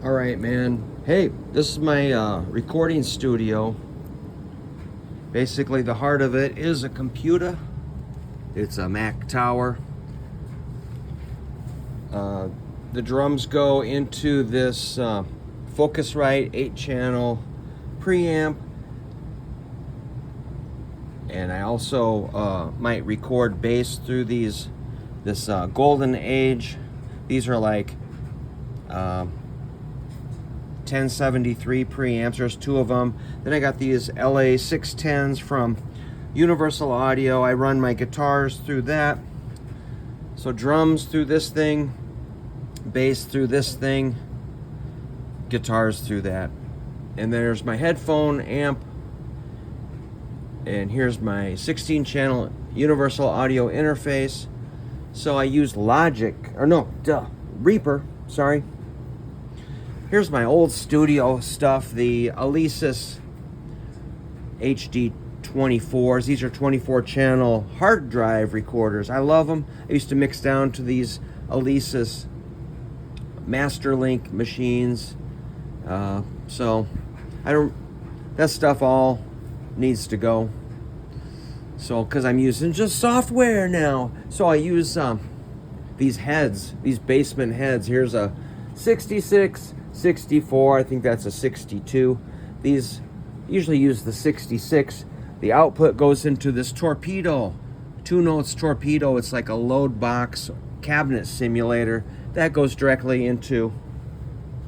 All right, man. Hey, this is my recording studio. Basically, the heart of it is a computer. It's a Mac Tower. The drums go into this Focusrite 8-channel preamp. And I also might record bass through this Golden Age. These are like 1073 preamps. There's two of them. Then I got these LA 610s from Universal Audio. I run my guitars through that. So drums through this thing, bass through this thing, guitars through that. And there's my headphone amp. And here's my 16-channel Universal Audio interface. So I use Reaper, sorry. Here's my old studio stuff, the Alesis HD24s. These are 24-channel hard drive recorders. I love them. I used to mix down to these Alesis Masterlink machines. So that stuff all needs to go. So, because I'm using just software now. So I use these heads, these basement heads. Here's a 66, 64, I think that's a 62. These usually use the 66. The output goes into this torpedo, 2 notes torpedo. It's like a load box cabinet simulator. That goes directly into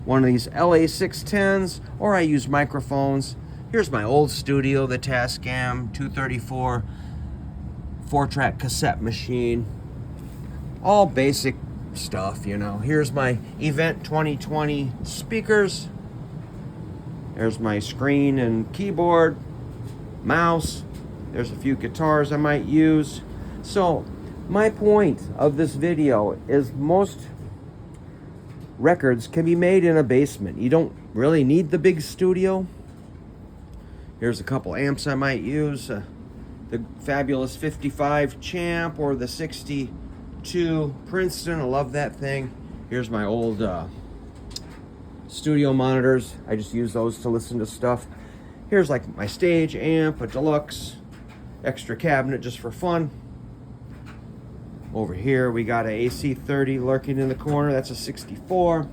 one of these LA 610s, or I use microphones. Here's my old studio, the Tascam 234 4-track cassette machine. All basic stuff, you know. Here's my Event 2020 speakers. There's my screen and keyboard, mouse. There's a few guitars I might use. So my point of this video is most records can be made in a basement. You don't really need the big studio. Here's a couple amps I might use. The fabulous 55 Champ or the 62 Princeton. I love that thing. Here's my old studio monitors. I just use those to listen to stuff. Here's like my stage amp, a deluxe extra cabinet just for fun. Over here we got a AC30 lurking in the corner. That's a 64.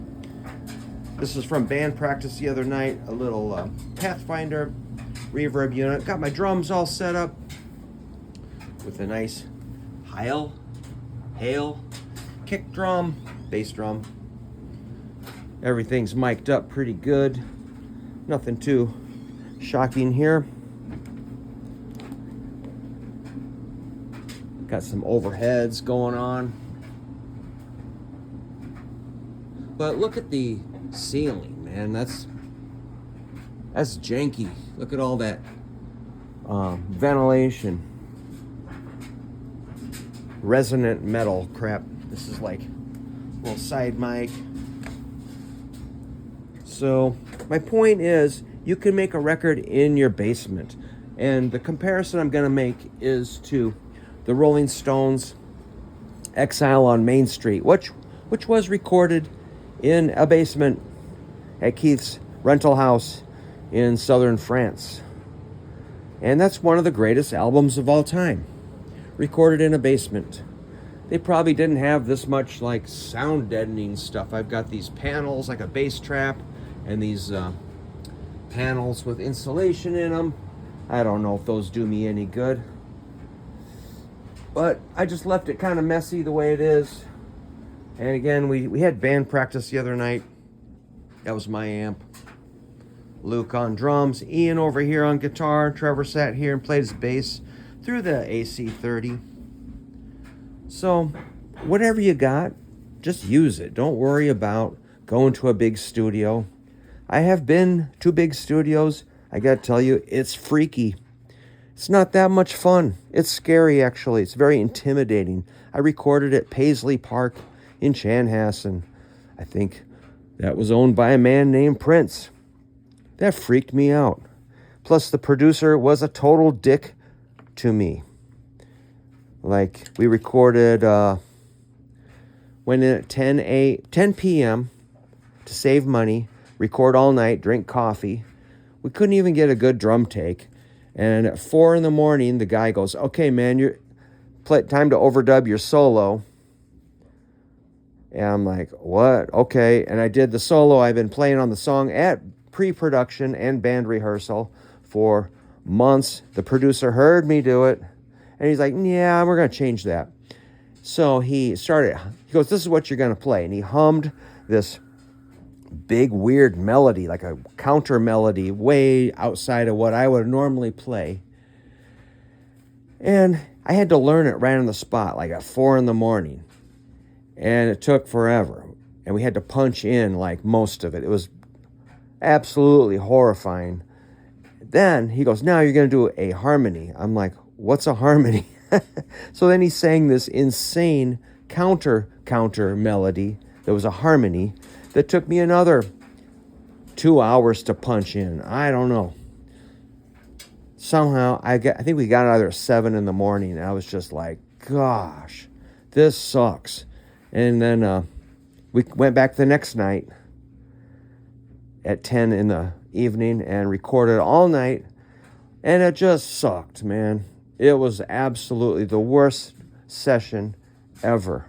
This is from band practice the other night. A little Pathfinder reverb unit. Got my drums all set up with a nice hail kick drum, bass drum. Everything's mic'd up pretty good. Nothing too shocking here. Got some overheads going on. But look at the ceiling, man. That's janky. Look at all that ventilation. Resonant metal crap. This is like a little side mic. So my point is, you can make a record in your basement. And the comparison I'm going to make is to the Rolling Stones' Exile on Main Street, which was recorded in a basement at Keith's rental house in southern France. And that's one of the greatest albums of all time, recorded in a basement. They probably didn't have this much like sound deadening stuff. I've got these panels like a bass trap and these panels with insulation in them. I don't know if those do me any good, but I just left it kind of messy the way it is. And again, we had band practice the other night. That was my amp. Luke on drums, Ian over here on guitar. Trevor sat here and played his bass through the AC30. So whatever you got, just use it. Don't worry about going to a big studio. I have been to big studios. I gotta tell you, it's freaky. It's not that much fun. It's scary, actually. It's very intimidating. I recorded at Paisley Park in Chanhassen. I think that was owned by a man named Prince. That freaked me out. Plus, the producer was a total dick to me. Like, we recorded, went in at 10 p.m., to save money, record all night, drink coffee. We couldn't even get a good drum take. And at 4 in the morning, the guy goes, okay, man, time to overdub your solo. And I'm like, what? Okay. And I did the solo. I've been playing on the song at pre-production and band rehearsal for months. The producer heard me do it. And he's like, yeah, we're going to change that. So he goes, this is what you're going to play. And he hummed this big, weird melody, like a counter melody, way outside of what I would normally play. And I had to learn it right on the spot, like at 4 in the morning. And it took forever. And we had to punch in like most of it. It was absolutely horrifying. Then he goes, now you're going to do a harmony. I'm like, what's a harmony? So then he sang this insane counter melody. There was a harmony that took me another 2 hours to punch in. I don't know. Somehow, I think we got out of there at 7 in the morning. And I was just like, gosh, this sucks. And then we went back the next night at 10 in the evening and recorded all night. And it just sucked, man. It was absolutely the worst session ever.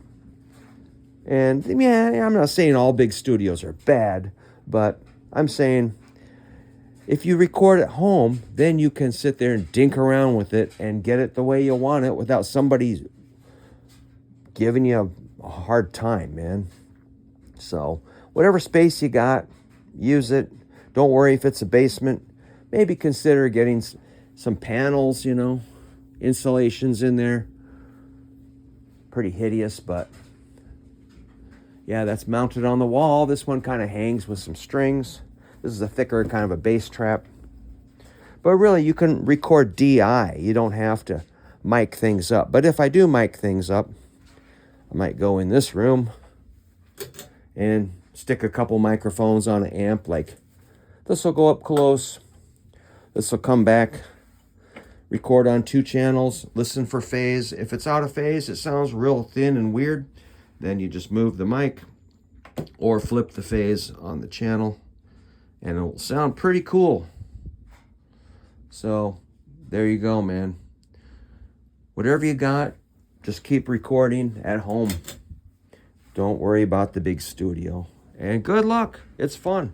And yeah, I'm not saying all big studios are bad, but I'm saying if you record at home, then you can sit there and dink around with it and get it the way you want it without somebody giving you a hard time, man. So whatever space you got, use it. Don't worry if it's a basement. Maybe consider getting some panels, insulations in there. Pretty hideous, but yeah, that's mounted on the wall. This one kind of hangs with some strings. This is a thicker kind of a bass trap. But really, you can record DI. You don't have to mic things up. But if I do mic things up, I might go in this room and stick a couple microphones on an amp. Like this will go up close. This will come back. Record on 2 channels. Listen for phase. If it's out of phase, it sounds real thin and weird. Then you just move the mic or flip the phase on the channel and it will sound pretty cool. So there you go, man. Whatever you got, just keep recording at home. Don't worry about the big studio. And good luck. It's fun.